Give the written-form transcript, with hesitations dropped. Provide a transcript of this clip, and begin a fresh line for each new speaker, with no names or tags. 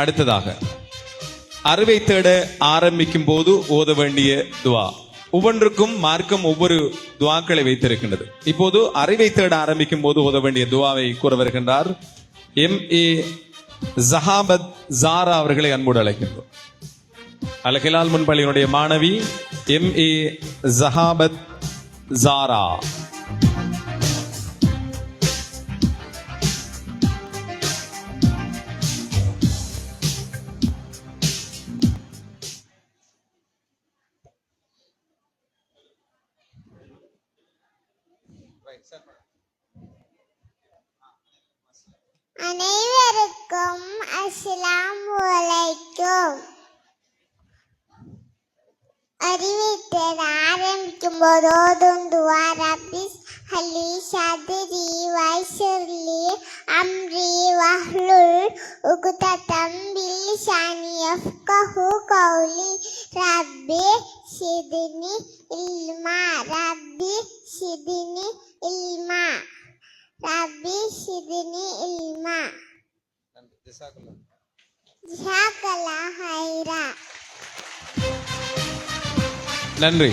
அடுத்ததாக அறிவை தேட ஆரம்பிக்கும் போது ஓத வேண்டிய துவா. ஒவ்வொன்றுக்கும் மார்க்கம் ஒவ்வொரு துவாக்களை வைத்திருக்கின்றது. இப்போது அறிவை தேட ஆரம்பிக்கும் போது ஓத வேண்டிய துவாவை கூற வருகின்றார் MA ஜஹாபத் ஜாரா அவர்களை அன்போடு அழைக்கின்றோம். அல் ஹிலால் முன்பள்ளியினுடைய மாணவி MA ஜஹாபத் ஜாரா.
அனைவருக்கும் அஸ்ஸலாமு அலைக்கும். அறிவை தேட ஆரம்பிக்கும் போது ஓதும் துவா ரப்பிஸ் ஹலி சத்ரி வைஸர்லி அம்ரி வஹ்லுல் உக்ததம் பிலிசானி யஃப்கஹு கௌலி ரப்பி ஸித்னி இல்மா ரப்பி ஸித்னி இல்மா ரப்பி ஸித்னி இல்மா. ஜஸாக்கல்லாஹ் ஹைரா.
நன்றி.